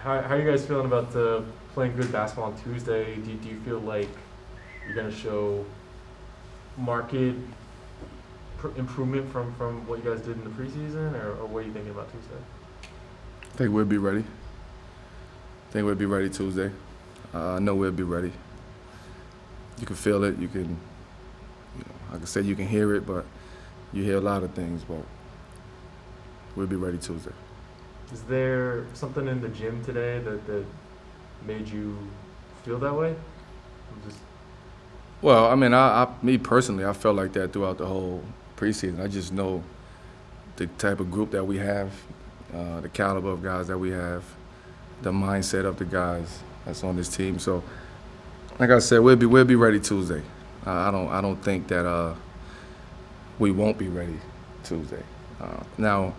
How are you guys feeling about playing good basketball on Tuesday? Do you feel like you're going to show market improvement from what you guys did in the preseason, or what are you thinking about Tuesday? I think we'll be ready. I think we'll be ready Tuesday. I know we'll be ready. You can feel it. You can, like I said, you can hear it, but you hear a lot of things. But we'll be ready Tuesday. Is there something in the gym today that made you feel that way? Well, I mean, me personally, I felt like that throughout the whole preseason. I just know the type of group that we have, the caliber of guys that we have, the mindset of the guys that's on this team. So, like I said, we'll be ready Tuesday. I don't think that we won't be ready Tuesday. Now,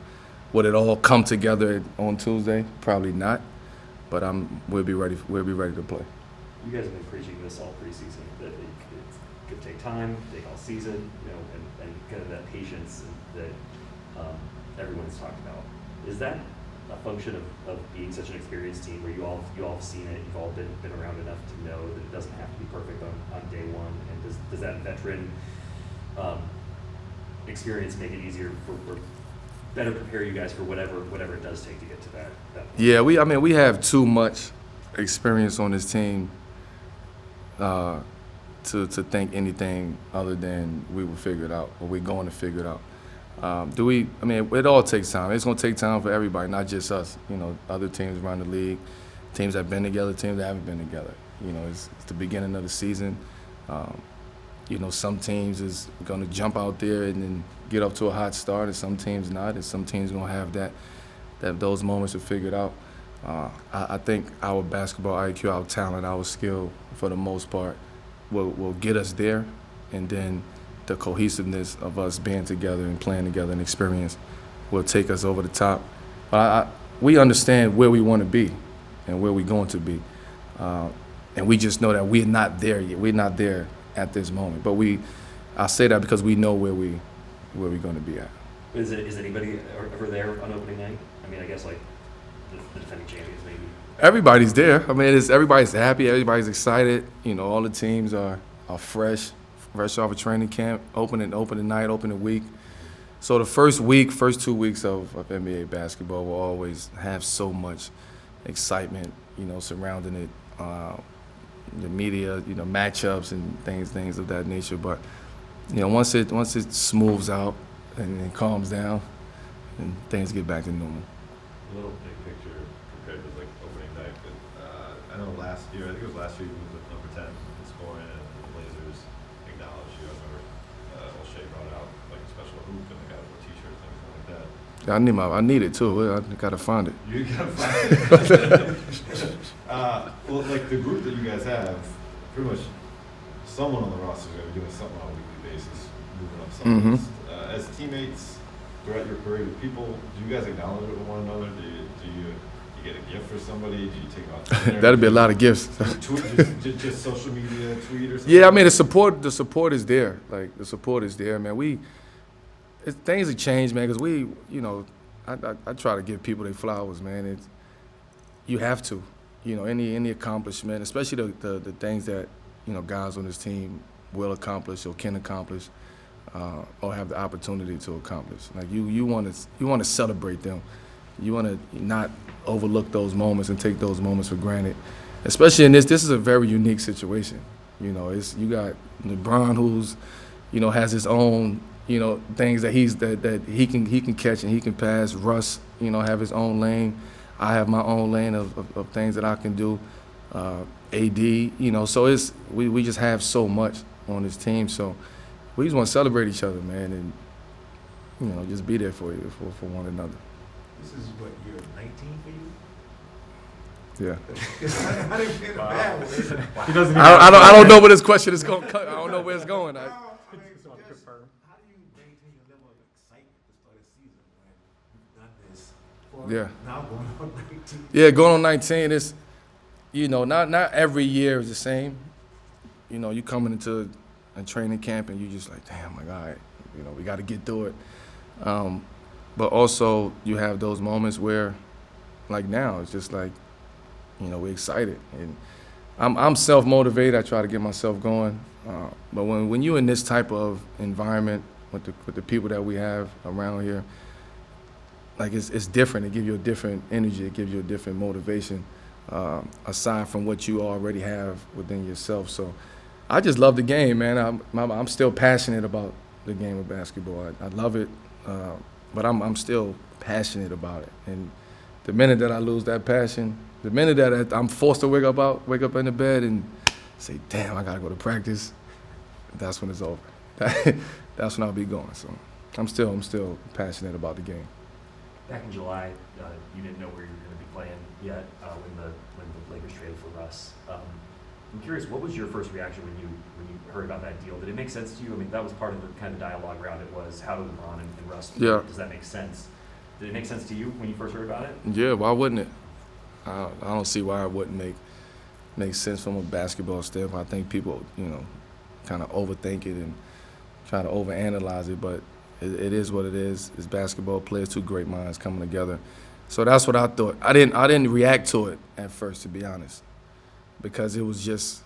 would it all come together on Tuesday? Probably not. But we'll be ready. We'll be ready to play. You guys have been preaching this all preseason, that it could take time, take all season, and kind of that patience that everyone's talked about. Is that a function of being such an experienced team, where you all have seen it, you've all been around enough to know that it doesn't have to be perfect on day one, and does that veteran experience make it easier for better prepare you guys for whatever it does take to get to that point? Yeah, we have too much experience on this team to think anything other than we will figure it out, or we're going to figure it out. It all takes time. It's going to take time for everybody, not just us. Other teams around the league, teams that have been together, teams that haven't been together. It's the beginning of the season. Some teams is going to jump out there and then get up to a hot start, and some teams not, and some teams going to have those moments to figure it out. I think our basketball IQ, our talent, our skill, for the most part, will get us there, and then the cohesiveness of us being together and playing together and experience will take us over the top. But we understand where we want to be and where we're going to be, and we just know that we're not there yet. We're not there at this moment. But I say that because we know where we're going to be at. Is anybody ever there on opening night? I mean, I guess like the defending champions maybe. Everybody's there. Everybody's happy. Everybody's excited. All the teams are fresh off of training camp, opening night, opening week. So the first 2 weeks of NBA basketball will always have so much excitement, surrounding it. The media, matchups and things of that nature. But once it smooths out and calms down, and things get back to normal. A little big picture compared to like opening night, but I know last year, you moved up number 10 in scoring, and the Blazers acknowledged you. I remember O'Shea brought out like a special hoop, and they got a t-shirt, things like that. Yeah, I need it too. I gotta find it. You gotta find it. Well, like the group that you guys have, pretty much someone on the roster is going to be doing something on a weekly basis, moving up some list. As teammates throughout your career, do you guys acknowledge it with one another? Do you get a gift for somebody? Do you take out dinner? That'd be a lot of gifts. just social media, tweet or something? Yeah, the support is there. Like, the support is there, man. Things have changed, man, because I try to give people their flowers, man. You have to. Any accomplishment, especially the things that, guys on this team will accomplish or can accomplish, or have the opportunity to accomplish. Like, you want to celebrate them. You want to not overlook those moments and take those moments for granted. Especially in this is a very unique situation. You got LeBron, who's, has his own, things that he can catch and he can pass. Russ, have his own lane. I have my own lane of things that I can do. AD, so we just have so much on this team. So we just want to celebrate each other, man, and just be there for one another. This is what, year 19 for you? Yeah. I didn't feel bad with it. I don't know where this question is going. I don't know where it's going. How do you maintain your level of excitement to start a season when you've done this? Yeah. Now going on 19. Yeah, going on 19 is, not every year is the same. You coming into a training camp and you just like, damn, like, all right, we got to get through it. But also you have those moments where, like now, it's just like we're excited. And I'm self-motivated. I try to get myself going. But when you're in this type of environment with the people that we have around here, like it's different. It gives you a different energy. It gives you a different motivation, aside from what you already have within yourself. So I just love the game, man. I'm still passionate about the game of basketball. I love it, but I'm still passionate about it. And the minute that I lose that passion, the minute that I'm forced to wake up in the bed and say, "Damn, I gotta go to practice," that's when it's over. That's when I'll be going. So I'm still passionate about the game. Back in July, you didn't know where you were going to be playing yet when the Lakers traded for Russ. I'm curious, what was your first reaction when you heard about that deal? Did it make sense to you? I mean, that was part of the kind of dialogue around it was how do LeBron and Russ? Yeah. Does that make sense? Did it make sense to you when you first heard about it? Yeah, why wouldn't it? I don't see why it wouldn't make sense from a basketball standpoint. I think people, kind of overthink it and try to overanalyze it, but it is what it is. It's basketball players, two great minds coming together. So that's what I thought. I didn't react to it at first, to be honest, because it was just,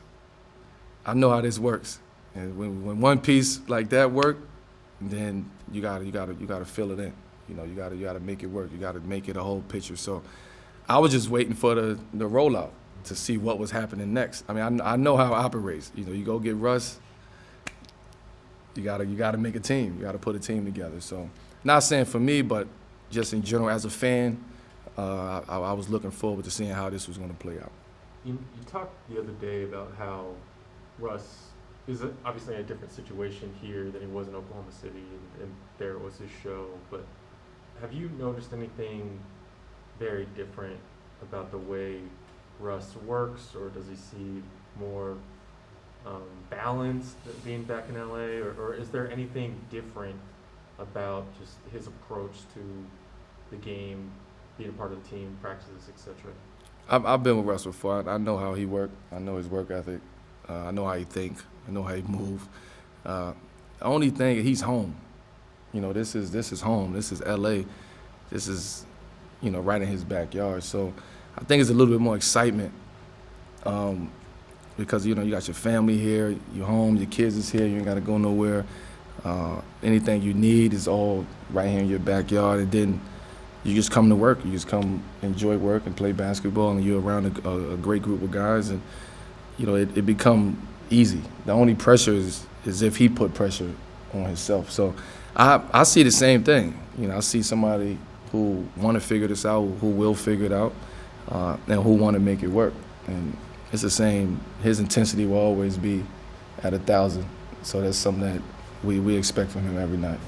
I know how this works. And when one piece like that work, then you gotta fill it in. You gotta make it work. You gotta make it a whole picture. So I was just waiting for the rollout to see what was happening next. I mean, I know how it operates. You go get Russ, you gotta make a team. You gotta put a team together. So not saying for me, but just in general as a fan, I was looking forward to seeing how this was going to play out. You talked the other day about how Russ is obviously in a different situation here than he was in Oklahoma City, and there it was his show. But have you noticed anything very different about the way Russ works, or does he see more balance being back in LA, or is there anything different about just his approach to the game, being a part of the team, practices, etc.? I've been with Russ before. I know how he works. I know his work ethic. I know how he think. I know how he move. The only thing, he's home. This is home. This is LA. This is, right in his backyard. So I think it's a little bit more excitement because, you got your family here, you're home, your kids is here, you ain't got to go nowhere. Anything you need is all right here in your backyard, and then you just come to work. You just come enjoy work and play basketball, and you're around a great group of guys, and it become easy. The only pressure is if he put pressure on himself. So I see the same thing. I see somebody who want to figure this out, who will figure it out, and who want to make it work. And it's the same. His intensity will always be at 1,000. So that's something that we expect from him every night.